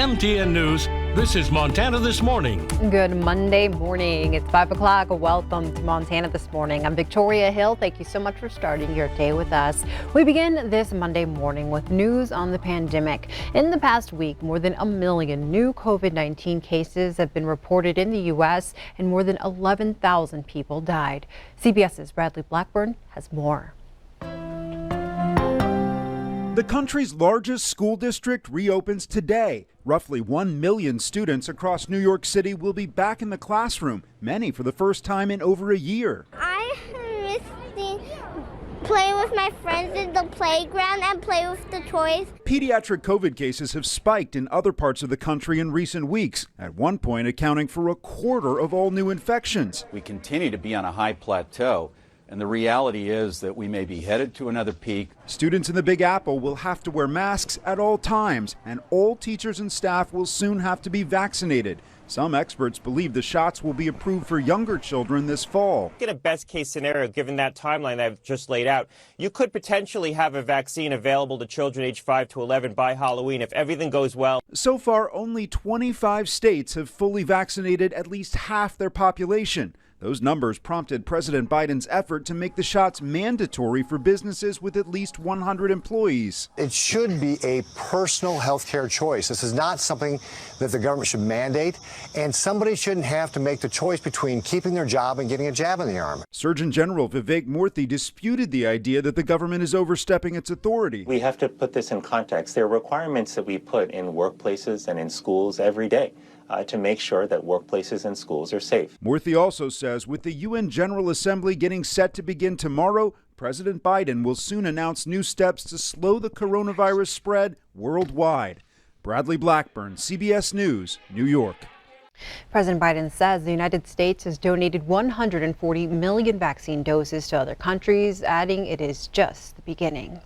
MTN News, this is Montana This Morning. Good Monday morning. It's 5 o'clock. Welcome to Montana This Morning. I'm Victoria Hill. Thank you so much for starting your day with us. We begin this Monday morning with news on the pandemic. In the past week, more than 1 million new COVID-19 cases have been reported in the U.S. and more than 11,000 people died. CBS's Bradley Blackburn has more. The country's largest school district reopens today. Roughly 1 million students across New York City will be back in the classroom, many for the first time in over a year. I miss playing with my friends in the playground and play with the toys. Pediatric COVID cases have spiked in other parts of the country in recent weeks, at one point accounting for a quarter of all new infections. We continue to be on a high plateau. And the reality is that we may be headed to another peak. Students in the Big Apple will have to wear masks at all times, and all teachers and staff will soon have to be vaccinated. Some experts believe the shots will be approved for younger children this fall. In a best case scenario, given that timeline that I've just laid out, you could potentially have a vaccine available to children aged 5 to 11 by Halloween if everything goes well. So far, only 25 states have fully vaccinated at least half their population. Those numbers prompted President Biden's effort to make the shots mandatory for businesses with at least 100 employees. It should be a personal health care choice. This is not something that the government should mandate, and somebody shouldn't have to make the choice between keeping their job and getting a jab in the arm. Surgeon General Vivek Murthy disputed the idea that the government is overstepping its authority. We have to put this in context. There are requirements that we put in workplaces and in schools every day to make sure that workplaces and schools are safe. Murthy also says with the UN General Assembly getting set to begin tomorrow, President Biden will soon announce new steps to slow the coronavirus spread worldwide. Bradley Blackburn, CBS News, New York. President Biden says the United States has donated 140 million vaccine doses to other countries, adding it is just the beginning.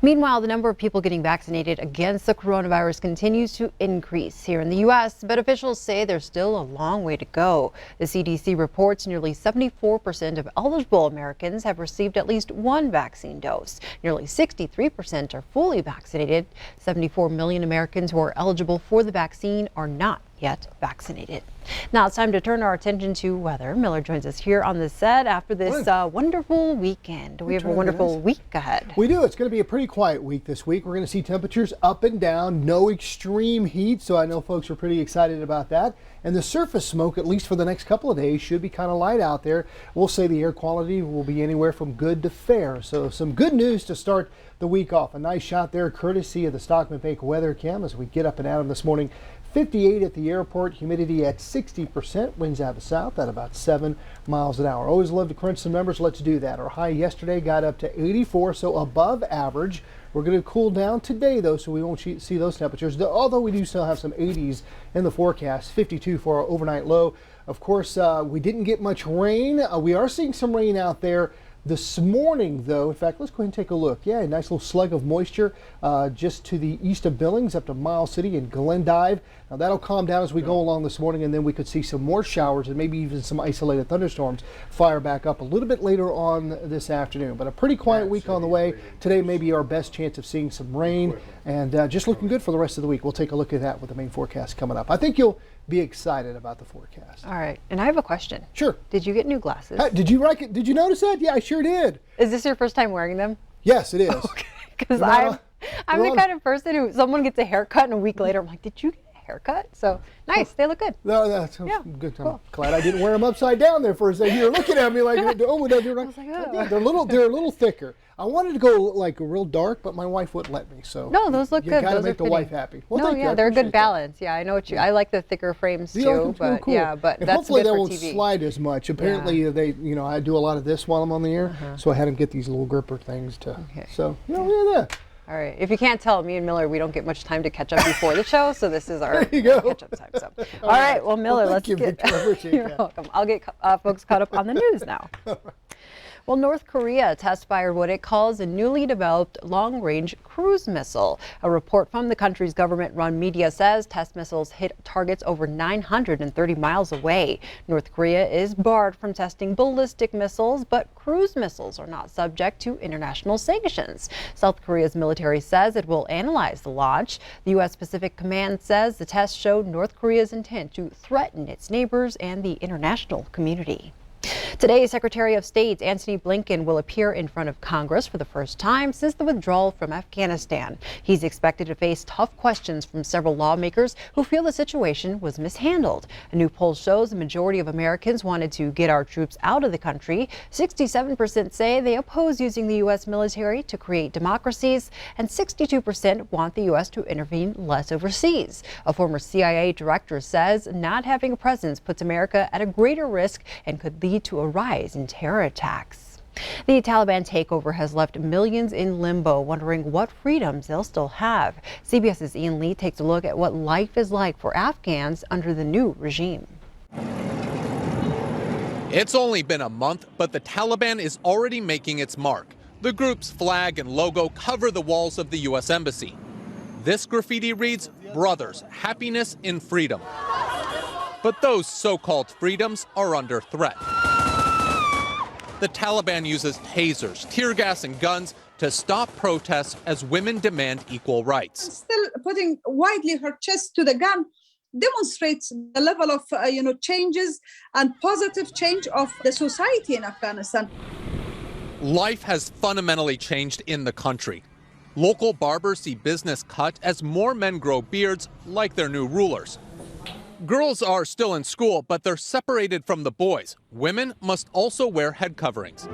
Meanwhile, the number of people getting vaccinated against the coronavirus continues to increase here in the U.S., but officials say there's still a long way to go. The CDC reports nearly 74% of eligible Americans have received at least one vaccine dose. Nearly 63% are fully vaccinated. 74 million Americans who are eligible for the vaccine are not yet vaccinated. Now it's time to turn our attention to weather. Miller joins us here on the set after this wonderful weekend. We have a wonderful week ahead. We do. It's going to be a pretty quiet week this week. We're going to see temperatures up and down, no extreme heat, so I know folks are pretty excited about that. And the surface smoke, at least for the next couple of days, should be kind of light out there. We'll say the air quality will be anywhere from good to fair. So some good news to start the week off. A nice shot there courtesy of the Stockman Bank weather cam as we get up and out of this morning. 58 at the airport, humidity at 60%, winds out of the south at about 7 miles an hour. Always love to crunch some numbers. Let's do that. Our high yesterday got up to 84, so above average. We're going to cool down today, though, so we won't see those temperatures, although we do still have some 80s in the forecast. 52 for our overnight low. Of course, we didn't get much rain. We are seeing some rain out there this morning, though. In fact, let's go ahead and take a look. Yeah, a nice little slug of moisture just to the east of Billings up to Miles City and Glendive. Now that'll calm down as we go along this morning, and then we could see some more showers and maybe even some isolated thunderstorms fire back up a little bit later on this afternoon. But a pretty quiet week on the way. Today may be our best chance of seeing some rain, and just looking good for the rest of the week. We'll take a look at that with the main forecast coming up. I think you'll be excited about the forecast. All right, and I have a question. Sure. Did you get new glasses? Did you notice that? Yeah, I sure did. Is this your first time wearing them? Yes, it is. Okay, because I'm the kind of person who someone gets a haircut and a week later I'm like, did you get a haircut? So nice, they look good. No, that's good. I'm glad I didn't wear them upside down there for a second. You're looking at me like, oh, they're like, they're a little thicker. I wanted to go like real dark, but my wife wouldn't let me. So no, those look good. You gotta make the wife happy. Well, no, they're a good balance. That. Yeah, I know what you. I like the thicker frames too, but cool. Yeah, but and that's hopefully good they for won't TV. slide as much. Apparently, they, I do a lot of this while I'm on the air, so I had them get these little gripper things to. Okay. So yeah. All right. If you can't tell, me and Miller, we don't get much time to catch up before the show, so this is our catch-up time. So, all right. Well, Miller, let's get. You're welcome. I'll get folks caught up on the news now. Well, North Korea test-fired what it calls a newly developed long-range cruise missile. A report from the country's government-run media says test missiles hit targets over 930 miles away. North Korea is barred from testing ballistic missiles, but cruise missiles are not subject to international sanctions. South Korea's military says it will analyze the launch. The U.S. Pacific Command says the test showed North Korea's intent to threaten its neighbors and the international community. Today, Secretary of State Antony Blinken will appear in front of Congress for the first time since the withdrawal from Afghanistan. He's expected to face tough questions from several lawmakers who feel the situation was mishandled. A new poll shows a majority of Americans wanted to get our troops out of the country. 67% say they oppose using the U.S. military to create democracies, and 62% want the U.S. to intervene less overseas. A former CIA director says not having a presence puts America at a greater risk and could lead to a rise in terror attacks. The Taliban takeover has left millions in limbo, wondering what freedoms they'll still have. CBS's Ian Lee takes a look at what life is like for Afghans under the new regime. It's only been a month, but the Taliban is already making its mark. The group's flag and logo cover the walls of the U.S. Embassy. This graffiti reads, "Brothers, happiness in freedom." But those so-called freedoms are under threat. The Taliban uses tasers, tear gas, and guns to stop protests as women demand equal rights. Still putting widely her chest to the gun demonstrates the level of changes and positive change of the society in Afghanistan. Life has fundamentally changed in the country. Local barbers see business cut as more men grow beards like their new rulers. Girls are still in school, but they're separated from the boys. Women must also wear head coverings.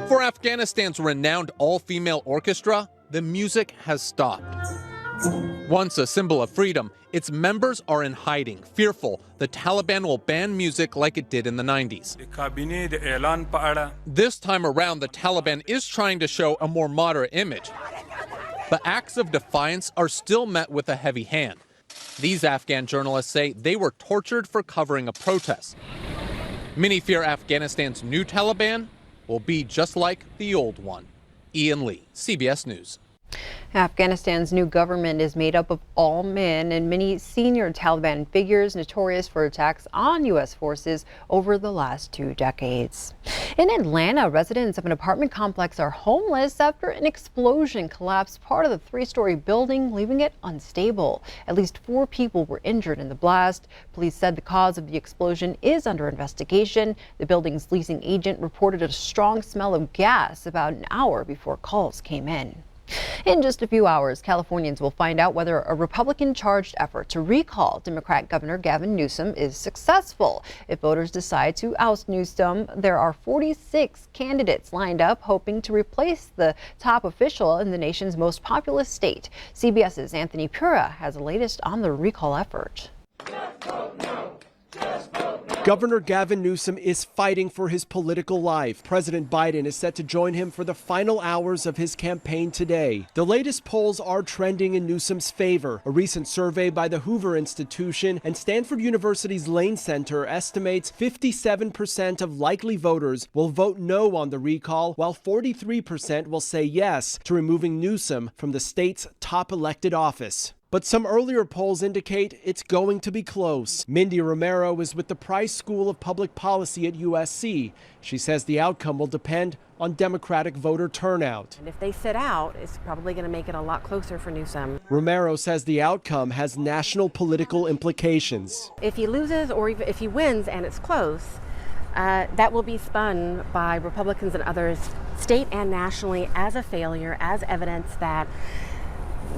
For Afghanistan's renowned all-female orchestra, the music has stopped. Once a symbol of freedom, its members are in hiding, fearful the Taliban will ban music like it did in the 90s. This time around, the Taliban is trying to show a more moderate image. But acts of defiance are still met with a heavy hand. These Afghan journalists say they were tortured for covering a protest. Many fear Afghanistan's new Taliban will be just like the old one. Ian Lee, CBS News. Afghanistan's new government is made up of all men and many senior Taliban figures notorious for attacks on U.S. forces over the last 2 decades. In Atlanta, residents of an apartment complex are homeless after an explosion collapsed part of the 3-story building, leaving it unstable. At least 4 people were injured in the blast. Police said the cause of the explosion is under investigation. The building's leasing agent reported a strong smell of gas about an hour before calls came in. In just a few hours, Californians will find out whether a Republican-charged effort to recall Democrat Governor Gavin Newsom is successful. If voters decide to oust Newsom, there are 46 candidates lined up hoping to replace the top official in the nation's most populous state. CBS's Anthony Pura has the latest on the recall effort. Governor Gavin Newsom is fighting for his political life. President Biden is set to join him for the final hours of his campaign today. The latest polls are trending in Newsom's favor. A recent survey by the Hoover Institution and Stanford University's Lane Center estimates 57% of likely voters will vote no on the recall, while 43% will say yes to removing Newsom from the state's top elected office. But some earlier polls indicate it's going to be close. Mindy Romero is with the Price School of Public Policy at USC. She says the outcome will depend on Democratic voter turnout. And if they sit out, it's probably going to make it a lot closer for Newsom. Romero says the outcome has national political implications. If he loses or if he wins and it's close, that will be spun by Republicans and others, state and nationally, as a failure, as evidence that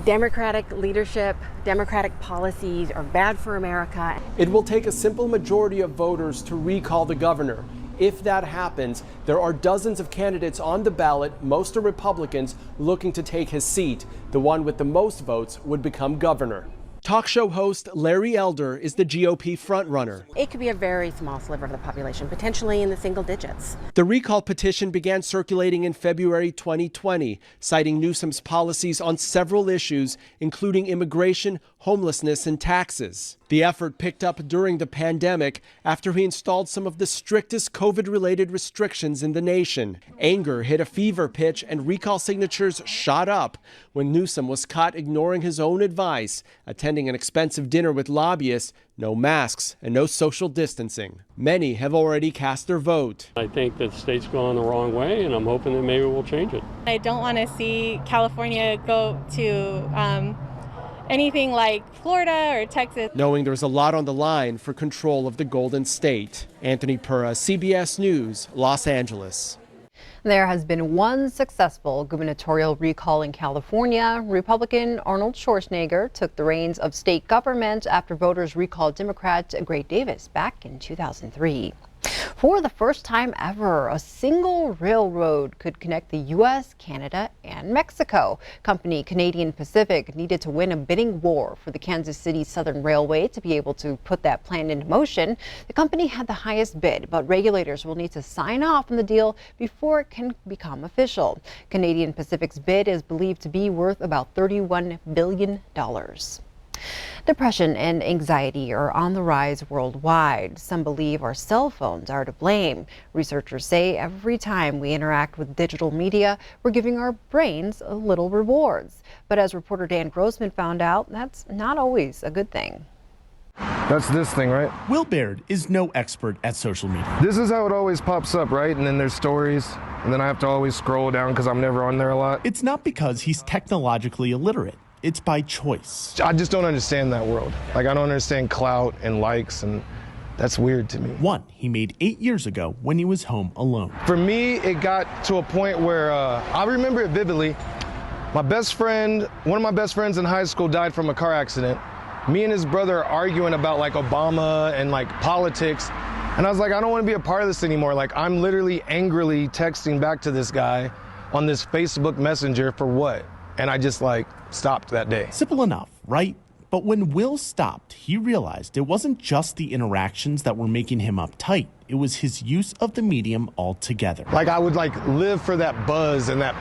Democratic leadership, Democratic policies are bad for America. It will take a simple majority of voters to recall the governor. If that happens, there are dozens of candidates on the ballot, most are Republicans, looking to take his seat. The one with the most votes would become governor. Talk show host Larry Elder is the GOP frontrunner. It could be a very small sliver of the population, potentially in the single digits. The recall petition began circulating in February 2020, citing Newsom's policies on several issues, including immigration, homelessness, and taxes. The effort picked up during the pandemic after he installed some of the strictest COVID-related restrictions in the nation. Anger hit a fever pitch and recall signatures shot up when Newsom was caught ignoring his own advice, attending an expensive dinner with lobbyists, no masks, and no social distancing. Many have already cast their vote. I think that the state's going the wrong way, and I'm hoping that maybe we'll change it. I don't want to see California go to anything like Florida or Texas. Knowing there's a lot on the line for control of the Golden State. Anthony Pura, CBS News, Los Angeles. There has been one successful gubernatorial recall in California. Republican Arnold Schwarzenegger took the reins of state government after voters recalled Democrat Gray Davis back in 2003. For the first time ever, a single railroad could connect the U.S., Canada, and Mexico. Company Canadian Pacific needed to win a bidding war for the Kansas City Southern Railway to be able to put that plan into motion. The company had the highest bid, but regulators will need to sign off on the deal before it can become official. Canadian Pacific's bid is believed to be worth about $31 billion. Depression and anxiety are on the rise worldwide. Some believe our cell phones are to blame. Researchers say every time we interact with digital media, we're giving our brains a little rewards. But as reporter Dan Grossman found out, that's not always a good thing. That's this thing, right? Will Baird is no expert at social media. This is how it always pops up, right? And then there's stories, and then I have to always scroll down because I'm never on there a lot. It's not because he's technologically illiterate. It's by choice. I just don't understand that world. Like, I don't understand clout and likes, and that's weird to me. One he made 8 years ago when he was home alone. For me, it got to a point where I remember it vividly. My best friend, one of my best friends in high school died from a car accident. Me and his brother are arguing about like Obama and like politics. And I was like, I don't want to be a part of this anymore. Like, I'm literally angrily texting back to this guy on this Facebook Messenger for what? And I just like stopped that day. Simple enough, right? But when Will stopped, he realized it wasn't just the interactions that were making him uptight. It was his use of the medium altogether. Like, I would like live for that buzz and that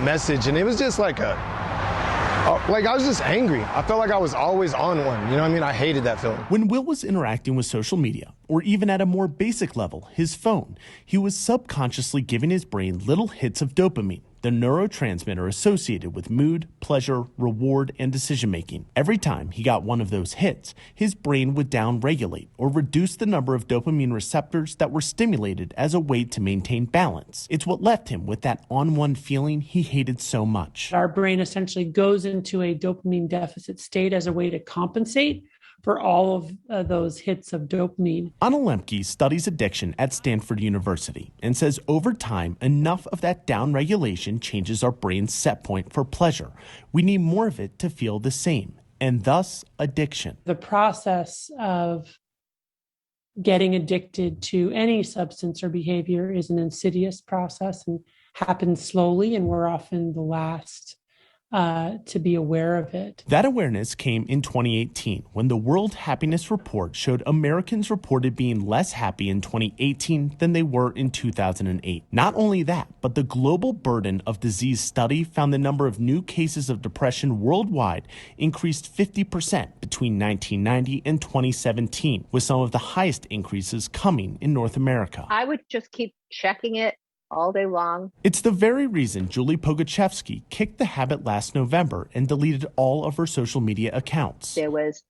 message. And it was just like I was just angry. I felt like I was always on one. You know what I mean? I hated that feeling. When Will was interacting with social media, or even at a more basic level, his phone, he was subconsciously giving his brain little hits of dopamine, the neurotransmitter associated with mood, pleasure, reward, and decision-making. Every time he got one of those hits, his brain would downregulate or reduce the number of dopamine receptors that were stimulated as a way to maintain balance. It's what left him with that on-one feeling he hated so much. Our brain essentially goes into a dopamine deficit state as a way to compensate for all of those hits of dopamine. Anna Lemke studies addiction at Stanford University and says over time, enough of that downregulation changes our brain's set point for pleasure. We need more of it to feel the same, and thus addiction. The process of getting addicted to any substance or behavior is an insidious process and happens slowly, and we're often the last to be aware of it. That awareness came in 2018 when the World Happiness Report showed Americans reported being less happy in 2018 than they were in 2008. Not only that, but the Global Burden of Disease study found the number of new cases of depression worldwide increased 50% between 1990 and 2017, with some of the highest increases coming in North America. I would just keep checking it all day long. It's the very reason Julie Pogachevsky kicked the habit last November and deleted all of her social media accounts. There was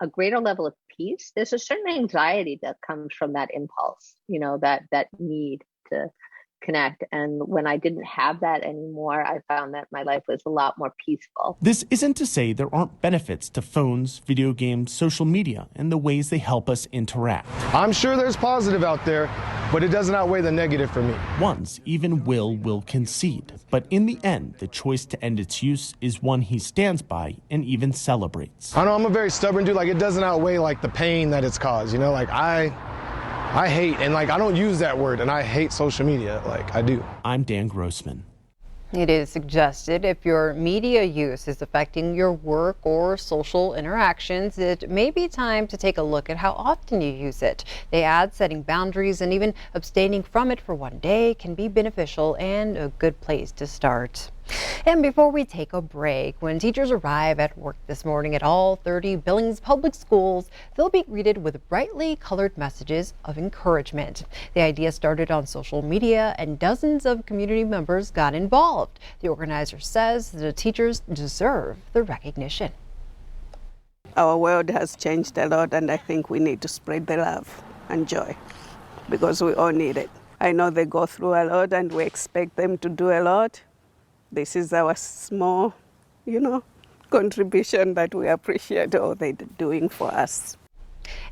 a greater level of peace. There's a certain anxiety that comes from that impulse, that need to connect. And when I didn't have that anymore, I found that my life was a lot more peaceful. This isn't to say there aren't benefits to phones, video games, social media, and the ways they help us interact. I'm sure there's positive out there, but it doesn't outweigh the negative for me. Ones even will concede. But in the end, the choice to end its use is one he stands by and even celebrates. I know I'm a very stubborn dude. Like, it doesn't outweigh like the pain that it's caused. Like I hate, and like I don't use that word, and I hate social media. Like, I do. I'm Dan Grossman. It is suggested if your media use is affecting your work or social interactions, it may be time to take a look at how often you use it. They add setting boundaries and even abstaining from it for one day can be beneficial and a good place to start. And before we take a break, when teachers arrive at work this morning at all 30 Billings public schools, they'll be greeted with brightly colored messages of encouragement. The idea started on social media and dozens of community members got involved. The organizer says the teachers deserve the recognition. Our world has changed a lot, and I think we need to spread the love and joy because we all need it. I know they go through a lot and we expect them to do a lot. This is our small, contribution that we appreciate all they're doing for us.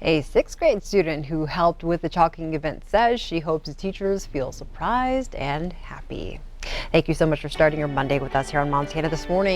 A 6th grade student who helped with the chalking event says she hopes the teachers feel surprised and happy. Thank you so much for starting your Monday with us here on Montana This Morning.